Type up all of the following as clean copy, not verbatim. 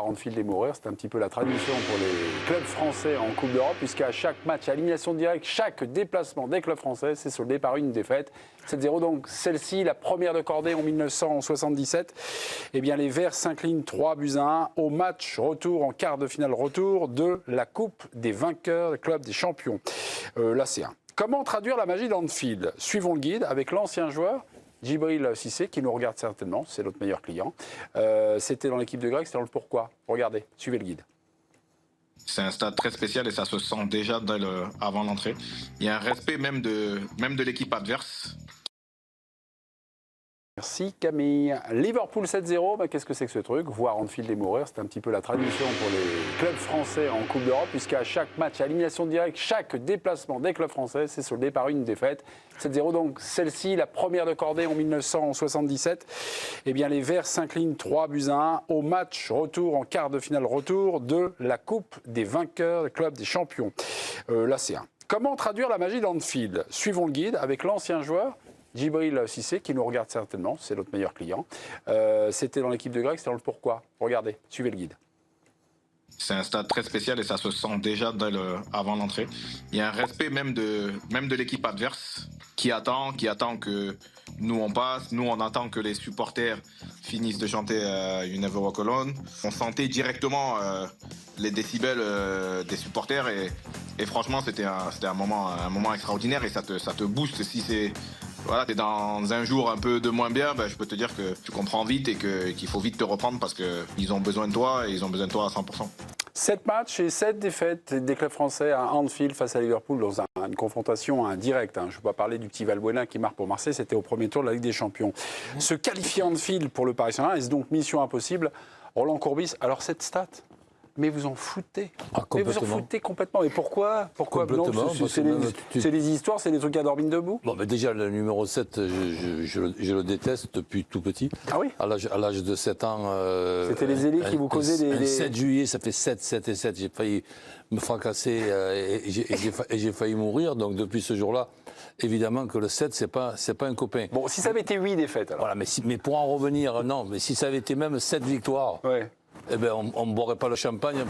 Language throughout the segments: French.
Anfield et mourir, c'est un petit peu la tradition pour les clubs français en Coupe d'Europe, puisqu'à chaque match à élimination directe, chaque déplacement des clubs français s'est soldé par une défaite. 7-0, donc celle-ci, la première de cordée en 1977. Eh bien, les Verts s'inclinent 3-1 au match retour, en quart de finale retour de la Coupe des vainqueurs, le club des champions, la C1. Comment traduire la magie d'Anfield? Suivons le guide avec l'ancien joueur Djibril Cissé, qui nous regarde certainement, c'est notre meilleur client. C'était dans l'équipe de Greg, c'était dans le pourquoi. Regardez, suivez le guide. C'est un stade très spécial et ça se sent déjà avant l'entrée. Il y a un respect même de l'équipe adverse. Merci Camille. Liverpool 7-0, bah, qu'est-ce que c'est que ce truc? Voir Anfield et mourir, c'est un petit peu la tradition pour les clubs français en Coupe d'Europe, puisqu'à chaque match à élimination directe, chaque déplacement des clubs français s'est soldé par une défaite. 7-0, donc celle-ci, la première de cordée en 1977. Eh bien, les Verts s'inclinent 3-1 au match retour, en quart de finale retour de la Coupe des vainqueurs, le club des champions, la C1. Comment traduire la magie d'Anfield? Suivons le guide avec l'ancien joueur Djibril Cissé, qui nous regarde certainement, c'est notre meilleur client. C'était dans l'équipe de Greg, c'était dans le pourquoi. Regardez, suivez le guide. C'est un stade très spécial et ça se sent déjà avant l'entrée. Il y a un respect même de l'équipe adverse qui attend que nous on passe. Nous on attend que les supporters finissent de chanter You Never Walk Alone. On sentait directement les décibels des supporters et franchement c'était un moment extraordinaire et ça te booste. Si c'est voilà, t'es dans un jour un peu de moins bien, ben, je peux te dire que tu comprends vite et qu'il faut vite te reprendre parce qu'ils ont besoin de toi et ils ont besoin de toi à 100%. 7 matchs et 7 défaites des clubs français à Anfield face à Liverpool dans une confrontation directe. Je ne vais pas parler du petit Valbuena qui marque pour Marseille, c'était au premier tour de la Ligue des Champions. Se qualifier Anfield pour le Paris Saint-Germain, est-ce donc mission impossible? Roland Courbis, alors cette stat, mais vous en foutez. Mais vous en foutez complètement. Mais pourquoi? Complètement. C'est des histoires, c'est des trucs à dormir debout. Bon, mais déjà, le numéro 7, je le déteste depuis tout petit. Ah oui? À l'âge de 7 ans. C'était les ailés qui vous causaient des... Le 7 juillet, ça fait 7, 7 et 7. J'ai failli me fracasser et j'ai failli mourir. Donc, depuis ce jour-là, évidemment que le 7, c'est pas un copain. Bon, si ça avait été 8 défaites, alors. Voilà, mais pour en revenir, non. Mais si ça avait été même 7 victoires. Ouais. Eh ben, on ne boirait pas le champagne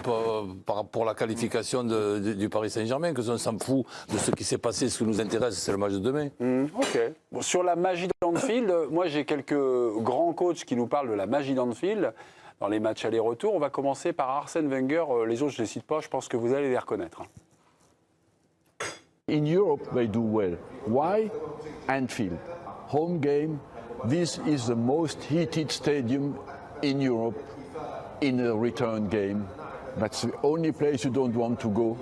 pour la qualification du Paris Saint-Germain, que on s'en fout de ce qui s'est passé. Ce qui nous intéresse, c'est le match de demain. Ok. Bon, sur la magie d'Anfield, moi j'ai quelques grands coachs qui nous parlent de la magie d'Anfield dans les matchs aller-retour. On va commencer par Arsène Wenger. Les autres, je ne les cite pas, je pense que vous allez les reconnaître. In Europe, they do well. Why? Anfield. Home game. This is the most heated stadium in Europe. In a return game, that's the only place you don't want to go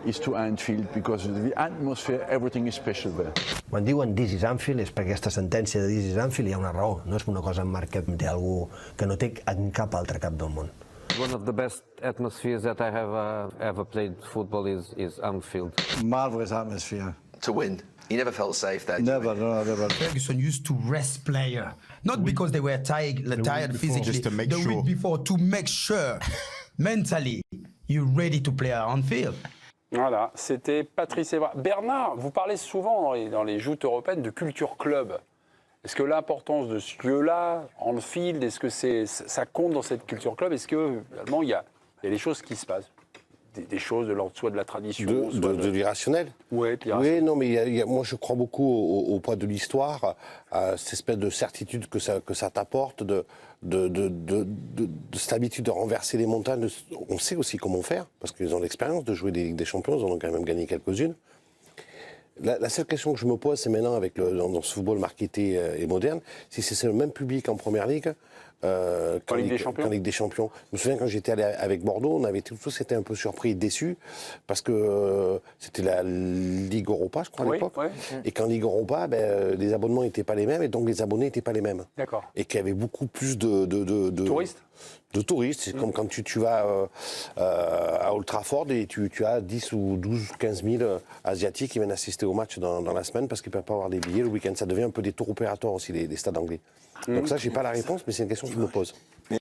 is to Anfield because the atmosphere, everything is special there. Quan diuen This is Anfield és per aquesta sentència de This is Anfield hi ha una raó, no és una cosa en marca de algú que no té en cap altre cap del món. One of the best atmospheres that I have ever played football is Anfield. Marvelous atmosphere. To win. You never felt safe there. Never, no, never. Ferguson used to rest player, not because they were tired physically, just to make the sure. week before, to make sure mentally you're ready to play on field. Voilà, c'était Patrice Evra. Bernard, vous parlez souvent dans les joutes européennes de culture club. Est-ce que l'importance de ce lieu-là, Anfield, est-ce que ça compte dans cette culture club? Est-ce que finalement il y a des choses qui se passent? Des choses de l'ordre soit de la tradition, de l'irrationnel. Oui, non, mais moi je crois beaucoup au poids de l'histoire, à cette espèce de certitude que ça t'apporte, de cette habitude de renverser les montagnes. On sait aussi comment faire, parce qu'ils ont l'expérience de jouer des Ligues des Champions, ils en ont quand même gagné quelques-unes. La seule question que je me pose, c'est maintenant, dans ce football marketé et moderne, si c'est le même public en Première Ligue qu'en Ligue des Champions. Je me souviens quand j'étais allé avec Bordeaux, on avait tous été un peu surpris et déçus, parce que c'était la Ligue Europa, je crois, à l'époque. Ouais. Et qu'en Ligue Europa, les abonnements n'étaient pas les mêmes, et donc les abonnés n'étaient pas les mêmes. D'accord. Et qu'il y avait beaucoup plus de touristes. De touristes, c'est comme quand tu vas à Old Trafford et tu as 10 ou 12 ou 15 000 Asiatiques qui viennent assister au match dans la semaine parce qu'ils ne peuvent pas avoir des billets le week-end. Ça devient un peu des tours opérateurs aussi, les stades anglais. Donc ça, je n'ai pas la réponse, mais c'est une question que je me pose. Mais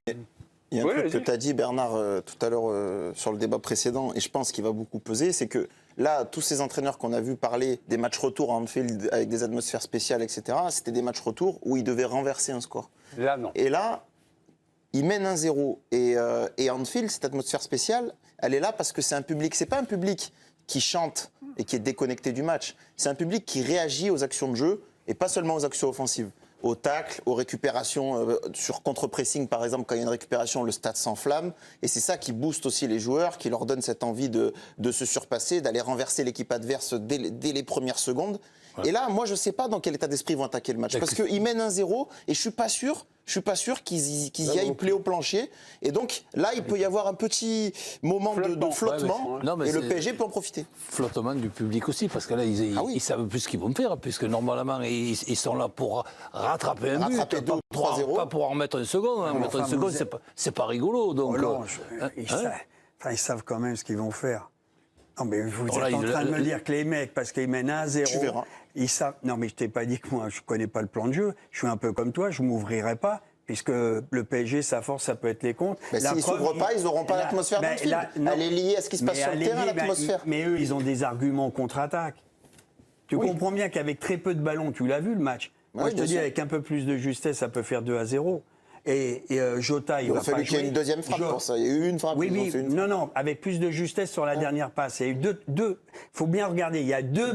il y a un truc que tu as dit, Bernard, tout à l'heure sur le débat précédent, et je pense qu'il va beaucoup peser, c'est que là, tous ces entraîneurs qu'on a vu parler des matchs retour à Anfield avec des atmosphères spéciales, etc., c'était des matchs retour où ils devaient renverser un score. Là, non. Et là, ils mènent 1-0 et Anfield, cette atmosphère spéciale, elle est là parce que c'est un public, c'est pas un public qui chante et qui est déconnecté du match, c'est un public qui réagit aux actions de jeu et pas seulement aux actions offensives. Aux tacles, aux récupérations, sur contre-pressing par exemple, quand il y a une récupération, le stade s'enflamme. Et c'est ça qui booste aussi les joueurs, qui leur donne cette envie de se surpasser, d'aller renverser l'équipe adverse dès les premières secondes. Ouais. Et là, moi, je ne sais pas dans quel état d'esprit ils vont attaquer le match. Parce qu'ils mènent 1-0 et je ne suis pas sûr qu'ils y aillent player au plancher. Et donc, là, il peut y avoir un petit moment de flottement et le PSG peut en profiter. Flottement du public aussi, parce que là, ils savent plus ce qu'ils vont faire, puisque normalement, ils sont là pour rattraper un but, pas pour en remettre un second. Hein. Mettre un second, c'est pas rigolo. Donc, ils savent quand même ce qu'ils vont faire. Non, mais vous êtes en train de me dire que les mecs, parce qu'ils mènent 1-0, ils savent. Non, mais je t'ai pas dit que moi, je connais pas le plan de jeu. Je suis un peu comme toi, je m'ouvrirai pas. Puisque le PSG, sa force, ça peut être les comptes. Mais s'ils ne s'ouvrent pas, ils n'auront pas l'atmosphère d'Anfield. Elle est liée à ce qui se passe sur le terrain, l'atmosphère. Mais eux, ils ont des arguments contre-attaque. Tu comprends bien qu'avec très peu de ballons, tu l'as vu le match. Moi, je te dis, avec un peu plus de justesse, ça peut faire 2-0. Et Jota, il va pas jouer. Il a fallu qu'il y ait une deuxième frappe pour ça. Il y a eu une frappe. Oui, non, avec plus de justesse sur la dernière passe. Il y a eu deux. Faut bien regarder. Il y a deux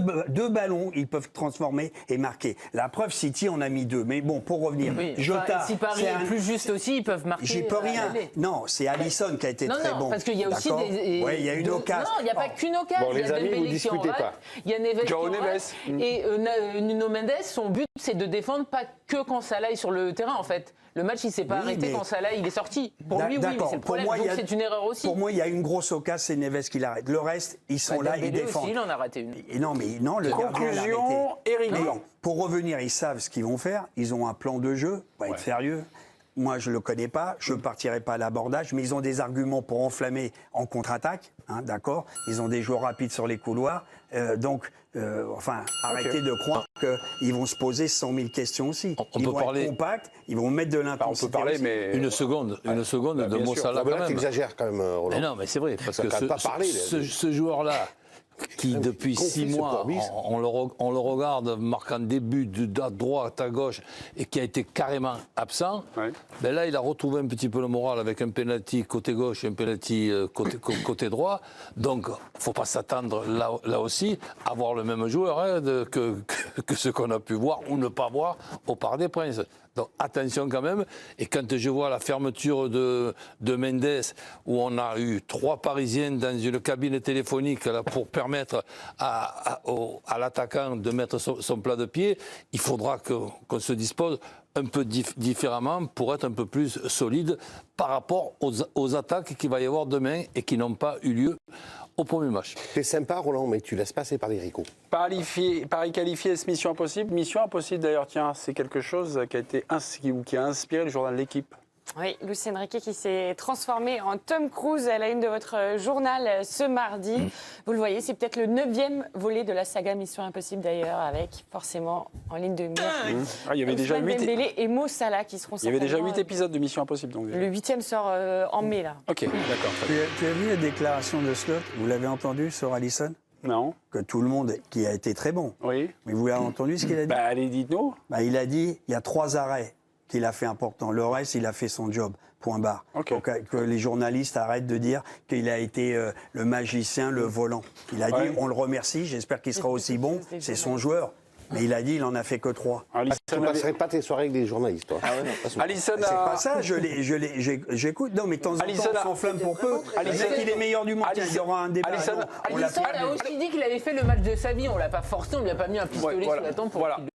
ballons, ils peuvent transformer et marquer. La preuve, City en a mis 2. Mais bon, pour revenir, Jota. Si Paris est plus juste aussi, ils peuvent marquer. J'y peux rien. Non, c'est Alisson qui a été très bon. Parce qu'il y a aussi des. Oui, il y a une occasion. Non, il n'y a pas qu'une occasion. Bon, les amis, vous disputez pas. Il y a Neves qui en rate. Et Nuno Mendes, son but, c'est de défendre pas que quand Salah est sur le terrain, en fait. Le match, il ne s'est pas arrêté quand Salah il est sorti. Pour lui, oui, mais c'est le problème. Donc c'est une erreur aussi. Pour moi, il y a une grosse occasion, c'est Neves qui l'arrête. Le reste, ils sont là, ils défendent. Aussi, il en a raté une. Et non, le conclusion, Eric Blanc. Pour revenir, ils savent ce qu'ils vont faire. Ils ont un plan de jeu. On va être sérieux. Moi, je ne le connais pas, je ne partirai pas à l'abordage, mais ils ont des arguments pour enflammer en contre-attaque, hein, d'accord. Ils ont des joueurs rapides sur les couloirs, arrêtez de croire qu'ils vont se poser 100 000 questions aussi. Ils vont être compacts, ils vont mettre de l'intensité. On peut parler, mais une seconde de Mo Salah quand même. Tu exagères quand même, Roland. Mais non, mais c'est vrai, parce que ce joueur-là, qui depuis 6 mois, on le regarde marquant des buts à droite, à gauche, et qui a été carrément absent, ben là, il a retrouvé un petit peu le moral avec un penalty côté gauche et un penalty côté droit. Donc, il ne faut pas s'attendre là aussi à voir le même joueur que ce qu'on a pu voir ou ne pas voir au Parc des Princes. Donc attention quand même, et quand je vois la fermeture de Mendes, où on a eu 3 Parisiens dans une cabine téléphonique là, pour permettre à l'attaquant de mettre son plat de pied, il faudra qu'on se dispose un peu différemment pour être un peu plus solide par rapport aux attaques qu'il va y avoir demain et qui n'ont pas eu lieu au premier match. T'es sympa, Roland, mais tu laisses passer par les ricots. Paris qualifié, est-ce Mission Impossible? Mission Impossible, d'ailleurs, tiens, c'est quelque chose qui a inspiré le journal de l'Équipe. Oui, Lucie Enrique qui s'est transformée en Tom Cruise à la une de votre journal ce mardi. Vous le voyez, c'est peut-être le 9e volet de la saga Mission Impossible d'ailleurs, avec forcément en ligne de mire il y avait déjà 8 Dembélé et Mo Salah qui seront. Il y avait déjà 8 épisodes de Mission Impossible. Donc. Le 8e sort en mai là. Ok, d'accord. Tu as vu la déclaration de Slot? Vous l'avez entendu sur Alisson? Non. Que tout le monde, qui a été très bon. Oui. Mais vous l'avez entendu ce qu'il a dit? Allez, dites-nous. Il a dit, il y a 3 arrêts qu'il a fait important. Le reste, il a fait son job. Point barre. Okay. Donc, que les journalistes arrêtent de dire qu'il a été le magicien, le volant. Il a dit, on le remercie, j'espère qu'il sera aussi bon. C'est son joueur. Mais il a dit, il en a fait que 3. Tu ne passerais pas tes soirées avec des journalistes, toi. Alisson C'est pas ça, j'écoute. Non, mais de temps en temps, on s'enflamme pour peu. Alisson, il est meilleur du monde. Il y aura un débat. Alisson a aussi dit qu'il avait fait le match de sa vie. On l'a pas forcé, on lui a pas mis un pistolet sous la tempe pour qu'il